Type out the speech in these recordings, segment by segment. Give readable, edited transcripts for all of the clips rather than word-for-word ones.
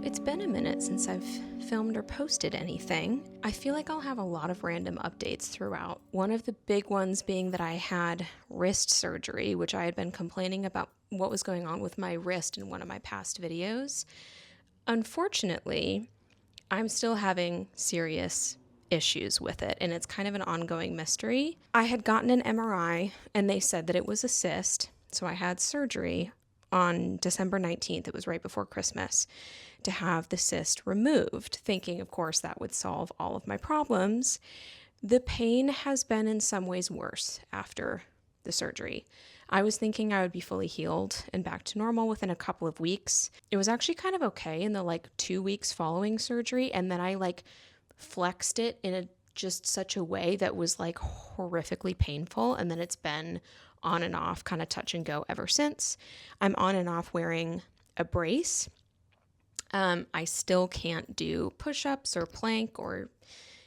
It's been a minute since I've filmed or posted anything. I feel like I'll have a lot of random updates throughout. One of the big ones being that I had wrist surgery, which I had been complaining about what was going on with my wrist in one of my past videos. Unfortunately, I'm still having serious issues with it, and it's kind of an ongoing mystery. I had gotten an MRI, and they said that it was a cyst, so I had surgery on December 19th. It was right before Christmas, to have the cyst removed, thinking, of course, that would solve all of my problems. The pain has been in some ways worse after the surgery. I was thinking I would be fully healed and back to normal within a couple of weeks. It was actually kind of okay in the 2 weeks following surgery, and then I flexed it in just such a way that was horrifically painful, and then it's been on and off, kind of touch and go ever since. I'm on and off wearing a brace. I still can't do push-ups or plank or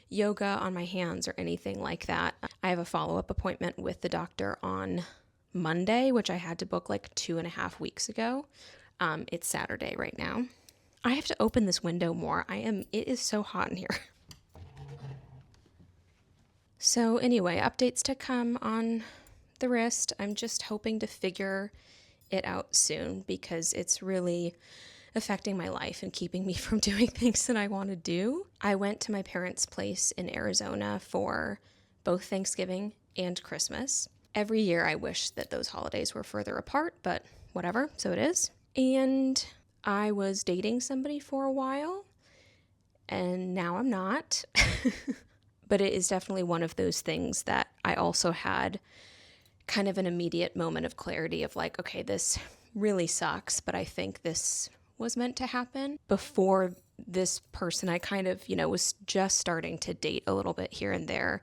yoga on my hands or anything like that. I have a follow-up appointment with the doctor on Monday, which I had to book 2.5 weeks ago. It's Saturday right now. I have to open this window more. It is so hot in here. So anyway, updates to come on the wrist. I'm just hoping to figure it out soon because it's really affecting my life and keeping me from doing things that I want to do. I went to my parents' place in Arizona for both Thanksgiving and Christmas. Every year I wish that those holidays were further apart, but whatever, so it is. And I was dating somebody for a while, and now I'm not. But it is definitely one of those things that I also had kind of an immediate moment of clarity of okay, this really sucks, but I think this was meant to happen. Before this person, I kind of, was just starting to date a little bit here and there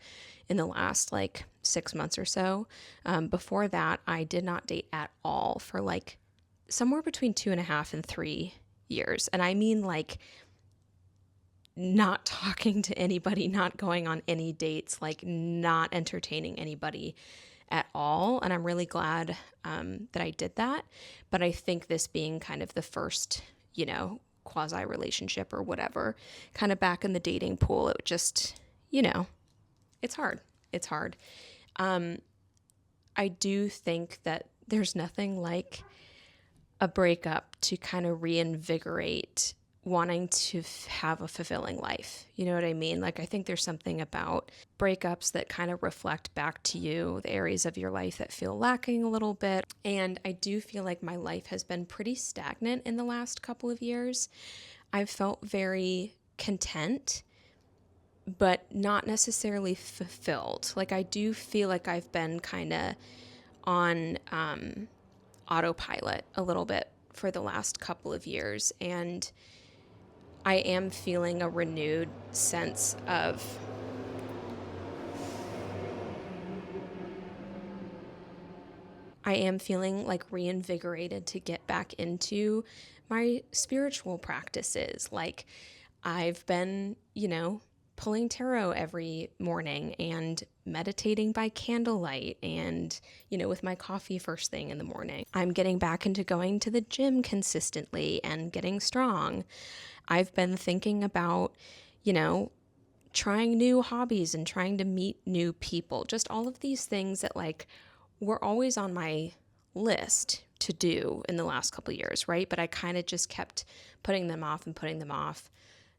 in the last 6 months or so. Before that, I did not date at all for somewhere between 2.5 and 3 years. And I mean not talking to anybody, not going on any dates, not entertaining anybody at all. And I'm really glad that I did that. But I think this being kind of the first, quasi relationship or whatever, kind of back in the dating pool, it just, it's hard. It's hard. I do think that there's nothing like a breakup to kind of reinvigorate wanting to have a fulfilling life. You know what I mean? I think there's something about breakups that kind of reflect back to you the areas of your life that feel lacking a little bit. And I do feel like my life has been pretty stagnant in the last couple of years. I've felt very content, but not necessarily fulfilled. I do feel like I've been kind of on autopilot a little bit for the last couple of years, and I am feeling a renewed sense of reinvigorated to get back into my spiritual practices. I've been, pulling tarot every morning and meditating by candlelight and, with my coffee first thing in the morning. I'm getting back into going to the gym consistently and getting strong. I've been thinking about, trying new hobbies and trying to meet new people. Just all of these things that were always on my list to do in the last couple of years, right? But I kind of just kept putting them off and putting them off.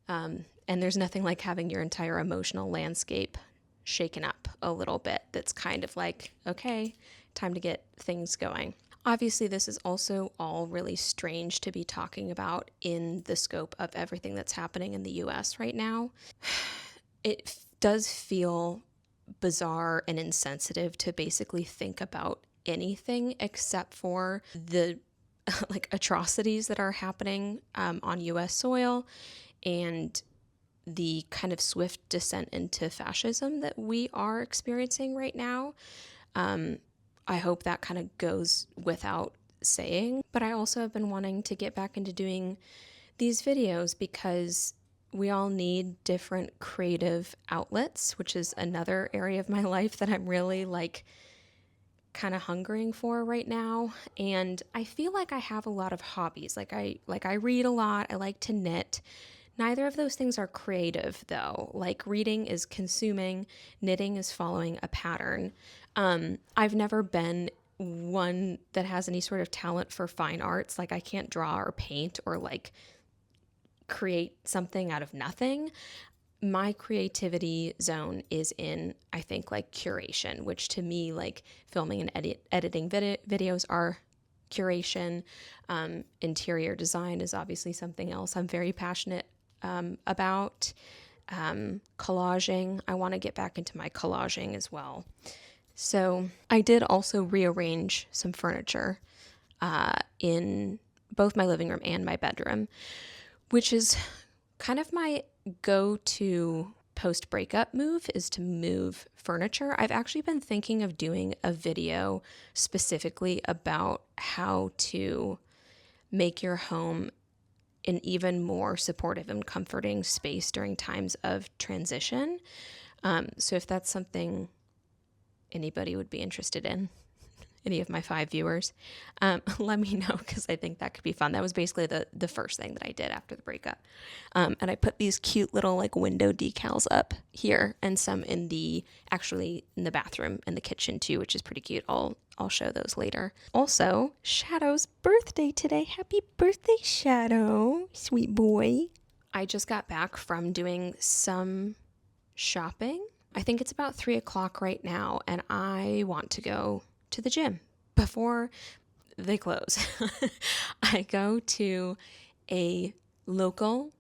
And there's nothing like having your entire emotional landscape shaken up a little bit. That's kind of okay, time to get things going. Obviously, this is also all really strange to be talking about in the scope of everything that's happening in the US right now. It does feel bizarre and insensitive to basically think about anything except for the atrocities that are happening on US soil and the kind of swift descent into fascism that we are experiencing right now. I hope that kind of goes without saying, but I also have been wanting to get back into doing these videos because we all need different creative outlets, which is another area of my life that I'm really kind of hungering for right now. And I feel like I have a lot of hobbies. I read a lot. I like to knit. Neither of those things are creative though. Like reading is consuming, knitting is following a pattern. I've never been one that has any sort of talent for fine arts. Like I can't draw or paint or like create something out of nothing. My creativity zone is in, I think, like curation, which to me, like filming and editing videos are curation. Interior design is obviously something else I'm very passionate about. Collaging, I want to get back into my collaging as well. So I did also rearrange some furniture in both my living room and my bedroom, which is kind of my go-to post-breakup move, is to move furniture. I've actually been thinking of doing a video specifically about how to make your home an even more supportive and comforting space during times of transition. So if that's something anybody would be interested in, any of my 5 viewers, let me know, because I think that could be fun. That was basically the first thing that I did after the breakup. And I put these cute little like window decals up here and some in the bathroom and the kitchen too, which is pretty cute. I'll show those later. Also, Shadow's birthday today. Happy birthday, Shadow. Sweet boy. I just got back from doing some shopping. I think it's about 3:00 right now, and I want to go to the gym before they close. I go to a local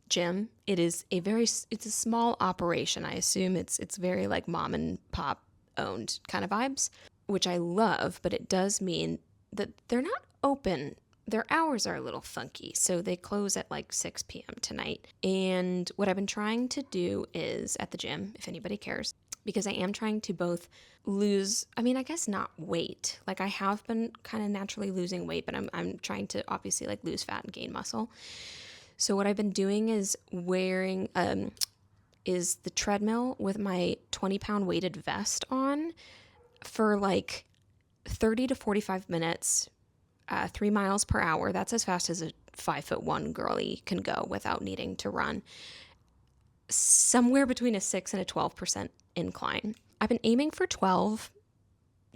gym. It's a small operation. I assume it's very like mom and pop owned kind of vibes, which I love, but it does mean that they're not open. Their hours are a little funky, so they close at like 6 p.m. tonight. And what I've been trying to do is, at the gym, if anybody cares, because I am trying to both lose, I guess not weight. Like I have been kind of naturally losing weight, but I'm trying to obviously like lose fat and gain muscle. So what I've been doing is wearing is the treadmill with my 20-pound weighted vest on for like 30 to 45 minutes, 3 miles per hour. That's as fast as a 5'1" girly can go without needing to run. Somewhere between a 6 and a 12% incline. I've been aiming for 12,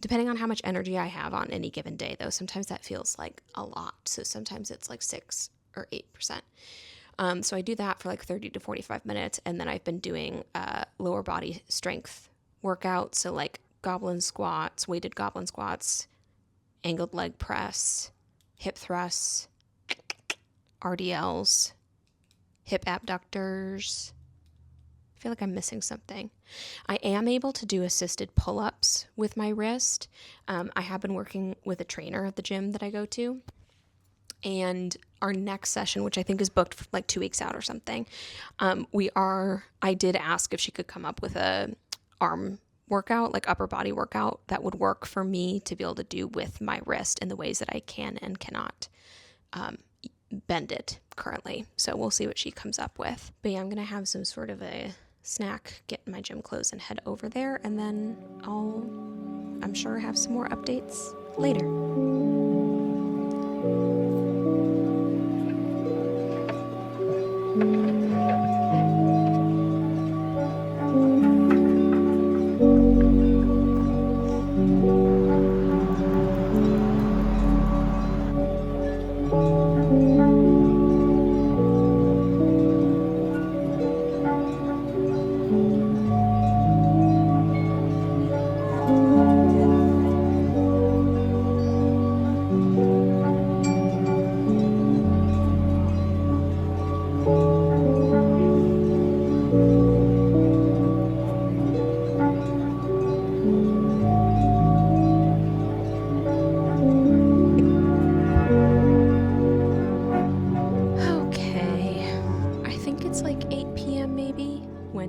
depending on how much energy I have on any given day, though. Sometimes that feels like a lot. So sometimes it's like 6 or 8%. So I do that for like 30 to 45 minutes. And then I've been doing lower body strength workouts. So like goblin squats, weighted goblin squats, angled leg press, hip thrusts, RDLs, hip abductors. I feel like I'm missing something. I am able to do assisted pull-ups with my wrist. I have been working with a trainer at the gym that I go to. And our next session, which I think is booked for like 2 weeks out or something, I did ask if she could come up with a arm workout, like upper body workout, that would work for me to be able to do with my wrist in the ways that I can and cannot bend it currently. So we'll see what she comes up with. But yeah, I'm going to have some sort of a snack, get my gym clothes, and head over there. And then I'm sure, have some more updates later.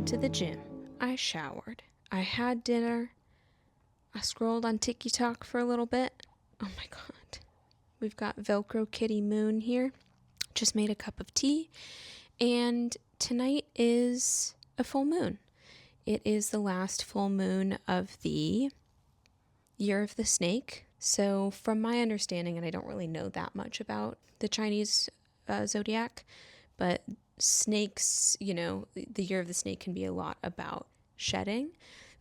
To the gym. I showered. I had dinner. I scrolled on TikTok for a little bit. Oh my god. We've got Velcro Kitty Moon here. Just made a cup of tea. And tonight is a full moon. It is the last full moon of the Year of the Snake. So, from my understanding, and I don't really know that much about the Chinese zodiac, but snakes, the Year of the Snake can be a lot about shedding,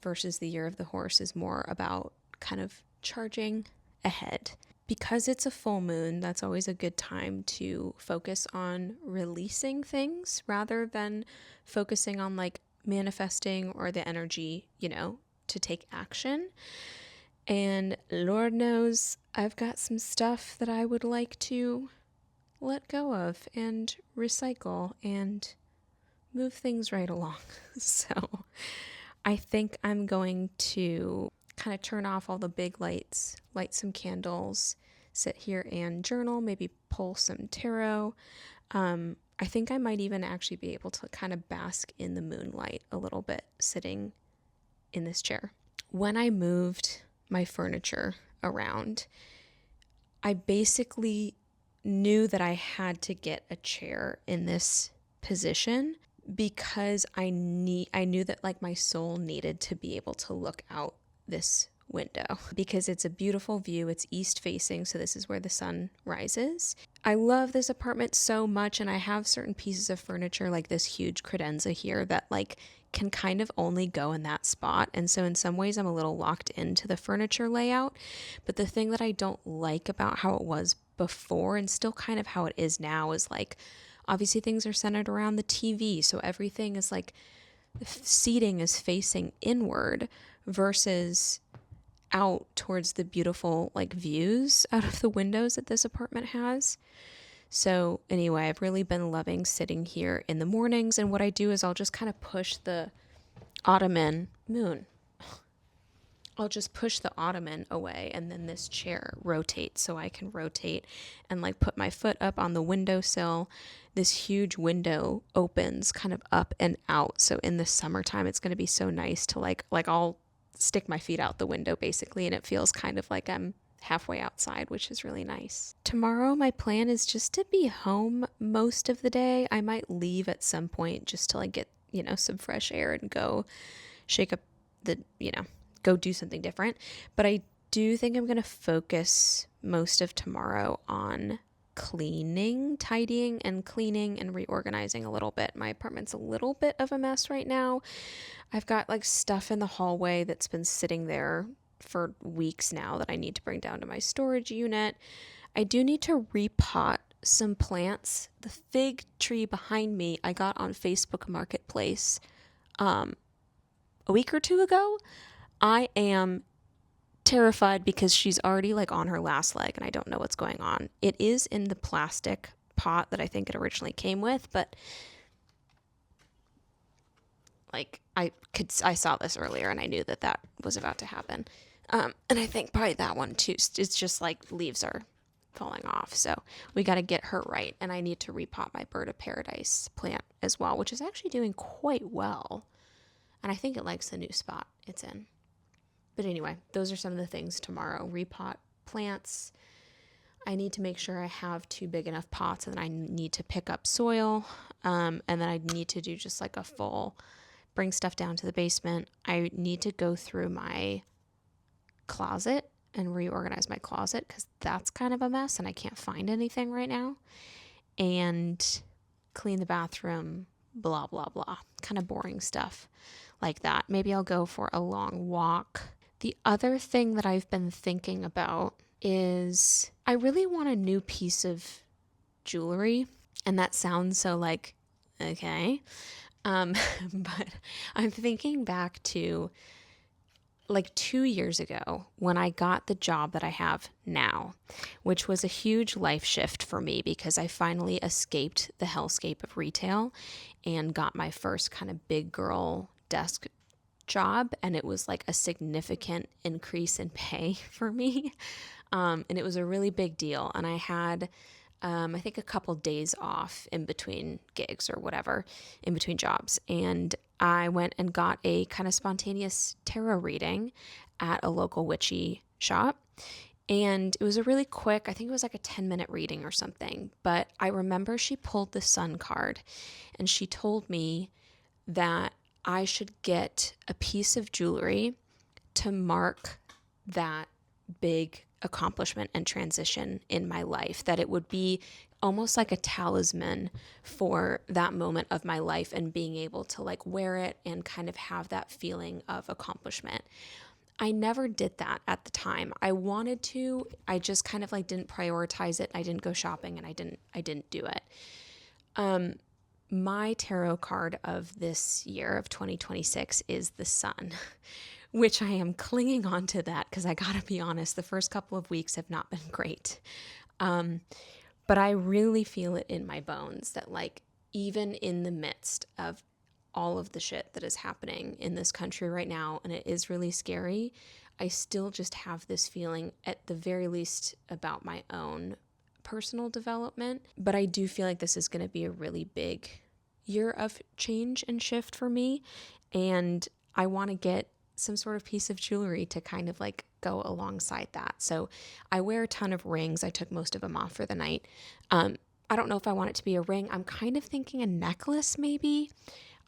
versus the Year of the Horse is more about kind of charging ahead. Because it's a full moon, that's always a good time to focus on releasing things rather than focusing on like manifesting or the energy, to take action. And Lord knows I've got some stuff that I would like to let go of and recycle and move things right along. So I think I'm going to kind of turn off all the big lights, light some candles, sit here and journal, maybe pull some tarot. I think I might even actually be able to kind of bask in the moonlight a little bit sitting in this chair. When I moved my furniture around, I basically knew that I had to get a chair in this position because I knew that like my soul needed to be able to look out this window because it's a beautiful view. It's east facing, so this is where the sun rises. I love this apartment so much, and I have certain pieces of furniture like this huge credenza here that like can kind of only go in that spot. And so in some ways I'm a little locked into the furniture layout. But the thing that I don't like about how it was before and still kind of how it is now is like obviously things are centered around the TV. So everything is like seating is facing inward versus out towards the beautiful like views out of the windows that this apartment has. So anyway, I've really been loving sitting here in the mornings, and what I do is I'll just kind of push the ottoman I'll just push the ottoman away, and then this chair rotates so I can rotate and like put my foot up on the windowsill. This huge window opens kind of up and out. So in the summertime, it's going to be so nice to like I'll stick my feet out the window basically, and it feels kind of like I'm halfway outside, which is really nice. Tomorrow, my plan is just to be home most of the day. I might leave at some point just to like get, some fresh air and go shake up the, go do something different. But I do think I'm going to focus most of tomorrow on tidying and cleaning and reorganizing a little bit. My apartment's a little bit of a mess right now. I've got like stuff in the hallway that's been sitting there for weeks now that I need to bring down to my storage unit. I do need to repot some plants. The fig tree behind me I got on Facebook Marketplace a week or two ago. I am terrified because she's already like on her last leg and I don't know what's going on. It is in the plastic pot that I think it originally came with, but like I saw this earlier and I knew that was about to happen. And I think probably that one too. It's just like leaves are falling off. So we got to get her right. And I need to repot my bird of paradise plant as well, which is actually doing quite well. And I think it likes the new spot it's in. But anyway, those are some of the things tomorrow. Repot plants. I need to make sure I have 2 big enough pots, and then I need to pick up soil. And then I need to do just like a full bring stuff down to the basement. I need to go through my closet and reorganize my closet because that's kind of a mess and I can't find anything right now. And clean the bathroom, blah, blah, blah. Kind of boring stuff like that. Maybe I'll go for a long walk. The other thing that I've been thinking about is I really want a new piece of jewelry. And that sounds so like, okay. But I'm thinking back to like 2 years ago when I got the job that I have now, which was a huge life shift for me because I finally escaped the hellscape of retail and got my first kind of big girl desk job. And it was like a significant increase in pay for me. And it was a really big deal. And I had I think a couple days off in between gigs or whatever, in between jobs. And I went and got a kind of spontaneous tarot reading at a local witchy shop. And it was a really quick, I think it was like a 10-minute reading or something. But I remember she pulled the sun card and she told me that I should get a piece of jewelry to mark that big accomplishment and transition in my life, that it would be almost like a talisman for that moment of my life and being able to like wear it and kind of have that feeling of accomplishment. I never did that at the time. I wanted to, I just kind of like didn't prioritize it. I didn't go shopping and I didn't do it. My tarot card of this year of 2026 is the Sun, which I am clinging on to that because I gotta be honest, the first couple of weeks have not been great. But I really feel it in my bones that like even in the midst of all of the shit that is happening in this country right now, and it is really scary, I still just have this feeling at the very least about my own personal development. But I do feel like this is going to be a really big year of change and shift for me. And I want to get some sort of piece of jewelry to kind of like go alongside that. So I wear a ton of rings. I took most of them off for the night. I don't know if I want it to be a ring. I'm kind of thinking a necklace maybe.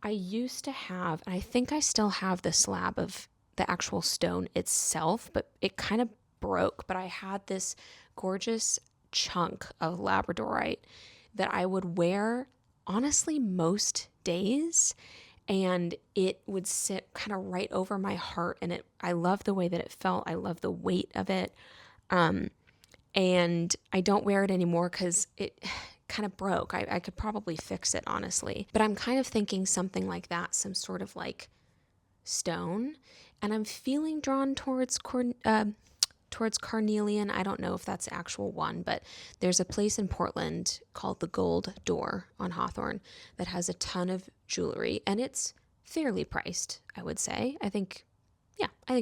I used to have, and I think I still have the slab of the actual stone itself, but it kind of broke. But I had this gorgeous chunk of labradorite that I would wear honestly most days, and it would sit kind of right over my heart, and I love the way that it felt. I love the weight of it. And I don't wear it anymore because it kind of broke. I could probably fix it, honestly. But I'm kind of thinking something like that, some sort of like stone. And I'm feeling drawn towards carnelian. I don't know if that's the actual one, but there's a place in Portland called the Gold Door on Hawthorne that has a ton of jewelry, and it's fairly priced, I would say. I think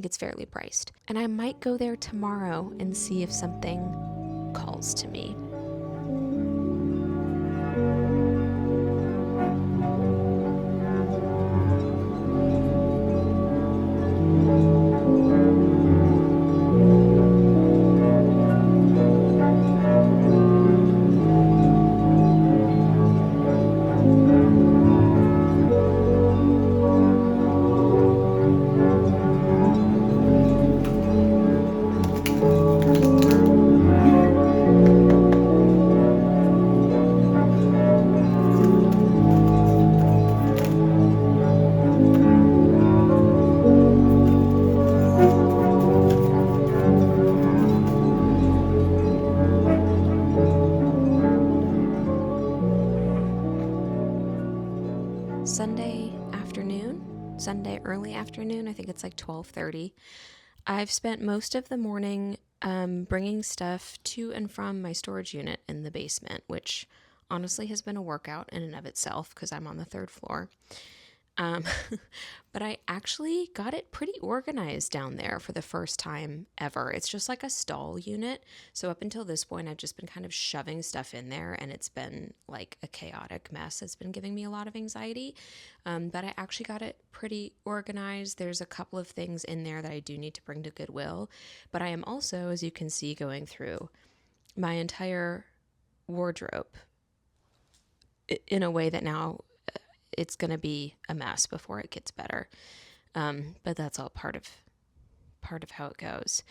it's fairly priced. And I might go there tomorrow and see if something calls to me. Sunday early afternoon, I think it's like 12:30. I've spent most of the morning bringing stuff to and from my storage unit in the basement, which honestly has been a workout in and of itself because I'm on the third floor. But I actually got it pretty organized down there for the first time ever. It's just like a stall unit. So up until this point, I've just been kind of shoving stuff in there, and it's been like a chaotic mess. It's been giving me a lot of anxiety. But I actually got it pretty organized. There's a couple of things in there that I do need to bring to Goodwill. But I am also, as you can see, going through my entire wardrobe in a way that now it's going to be a mess before it gets better. But that's all part of how it goes.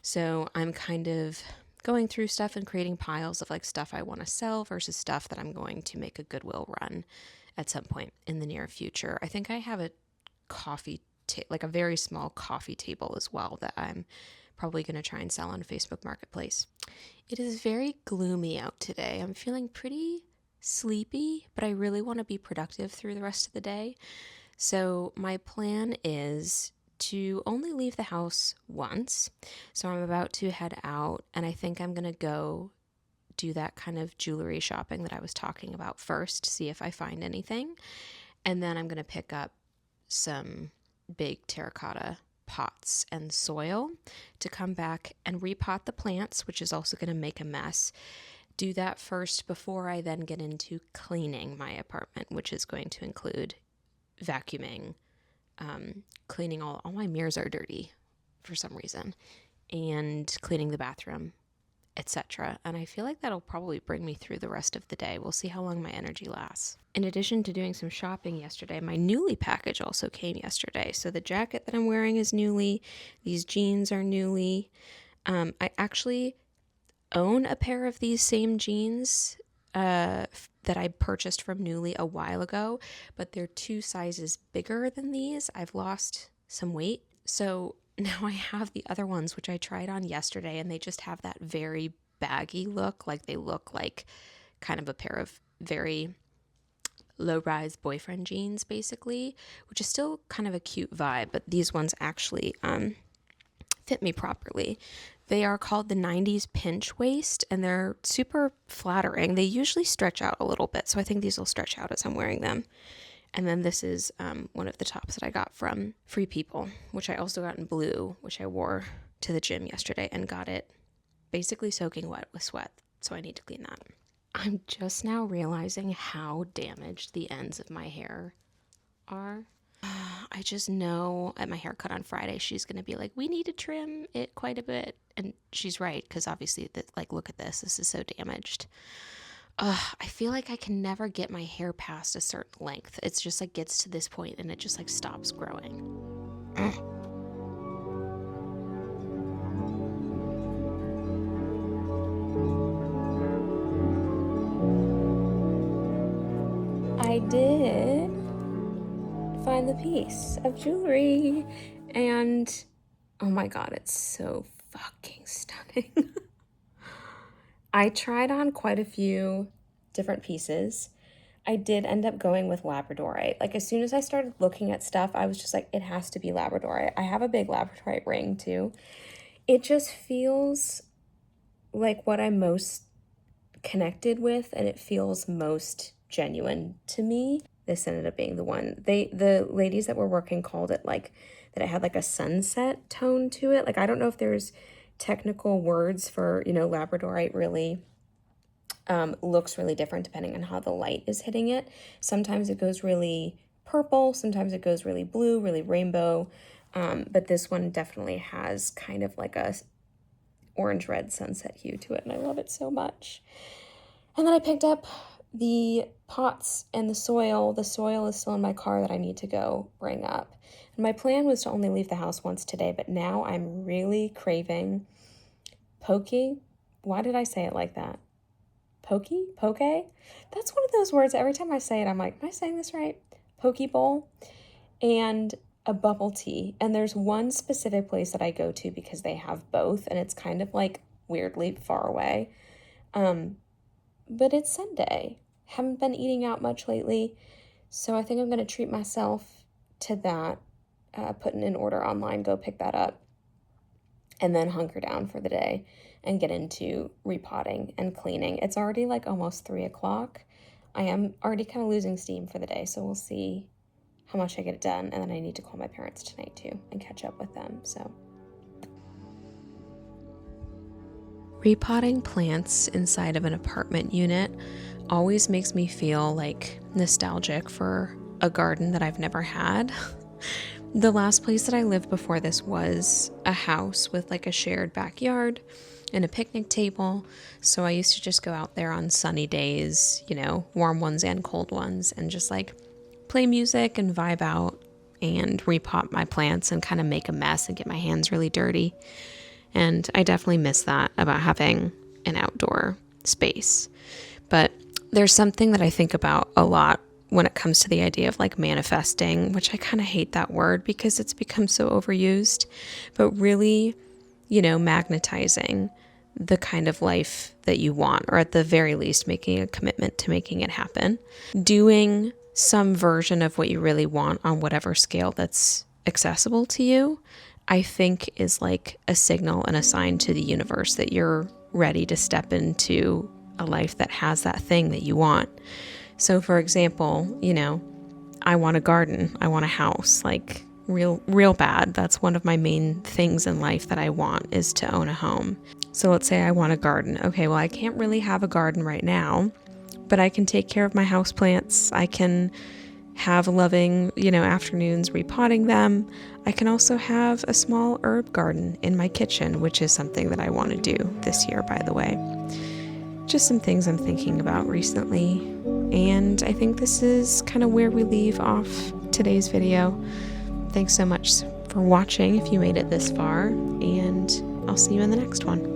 So I'm kind of going through stuff and creating piles of like stuff I want to sell versus stuff that I'm going to make a Goodwill run at some point in the near future. I think I have a like a very small coffee table as well that I'm probably going to try and sell on Facebook Marketplace. It is very gloomy out today. I'm feeling pretty sleepy, but I really want to be productive through the rest of the day. So my plan is to only leave the house once. So I'm about to head out, and I think I'm going to go do that kind of jewelry shopping that I was talking about first, see if I find anything. And then I'm going to pick up some big terracotta pots and soil to come back and repot the plants, which is also going to make a mess. Do that first before I then get into cleaning my apartment, which is going to include vacuuming, cleaning all my mirrors are dirty for some reason, and cleaning the bathroom etc. And I feel like that'll probably bring me through the rest of the day. We'll see how long my energy lasts. In addition to doing some shopping yesterday, my Nuuly package also came yesterday. So the jacket that I'm wearing is Nuuly. These jeans are Nuuly. I actually own a pair of these same jeans that I purchased from Nuuly a while ago, but they're 2 sizes bigger than these. I've lost some weight. So now I have the other ones, which I tried on yesterday, and they just have that very baggy look. Like they look like kind of a pair of very low-rise boyfriend jeans, basically, which is still kind of a cute vibe, but these ones actually fit me properly. They are called the 90s pinch waist, and they're super flattering. They usually stretch out a little bit, so I think these will stretch out as I'm wearing them. And then this is one of the tops that I got from Free People, which I also got in blue, which I wore to the gym yesterday and got it basically soaking wet with sweat, so I need to clean that. I'm just now realizing how damaged the ends of my hair are. I just know at my haircut on Friday, she's going to be like, we need to trim it quite a bit. And she's right, because obviously, like, look at this. This is so damaged. I feel like I can never get my hair past a certain length. It's just like gets to this point and it just like stops growing. I did find the piece of jewelry, and oh my god, it's so fucking stunning. I tried on quite a few different pieces. I did end up going with labradorite. Like as soon as I started looking at stuff, I was just like, it has to be labradorite. I have a big labradorite ring too. It just feels like what I'm most connected with, and it feels most genuine to me. This ended up being the one. The ladies that were working called it like that it had like a sunset tone to it. Like I don't know if there's technical words for, labradorite really looks really different depending on how the light is hitting it. Sometimes it goes really purple, sometimes it goes really blue, really rainbow. But this one definitely has kind of like a orange red sunset hue to it, and I love it so much. And then I picked up the pots and the soil. The soil is still in my car that I need to go bring up. And my plan was to only leave the house once today, but now I'm really craving pokey. Why did I say it like that? Pokey? Poke? That's one of those words, every time I say it, I'm like, am I saying this right? Poke bowl. And a bubble tea. And there's one specific place that I go to because they have both, and it's kind of like weirdly far away. But it's Sunday. Haven't been eating out much lately, so I think I'm going to treat myself to that. Put in an order online, go pick that up, and then hunker down for the day and get into repotting and cleaning. It's already like almost 3 o'clock. I am already kind of losing steam for the day, so we'll see how much I get done, and then I need to call my parents tonight too and catch up with them. So repotting plants inside of an apartment unit always makes me feel like nostalgic for a garden that I've never had. The last place that I lived before this was a house with like a shared backyard and a picnic table. So I used to just go out there on sunny days, warm ones and cold ones, and just like play music and vibe out and repot my plants and kind of make a mess and get my hands really dirty. And I definitely miss that about having an outdoor space. But there's something that I think about a lot when it comes to the idea of like manifesting, which I kind of hate that word because it's become so overused, but really, magnetizing the kind of life that you want, or at the very least, making a commitment to making it happen. Doing some version of what you really want on whatever scale that's accessible to you, I think is like a signal and a sign to the universe that you're ready to step into a life that has that thing that you want. So for example, I want a garden, I want a house, like real bad. That's one of my main things in life that I want, is to own a home. So let's say I want a garden. Okay, well, I can't really have a garden right now, but I can take care of my houseplants. I can have loving, afternoons repotting them. I can also have a small herb garden in my kitchen, which is something that I want to do this year, by the way. Just some things I'm thinking about recently. And I think this is kind of where we leave off today's video. Thanks so much for watching if you made it this far, and I'll see you in the next one.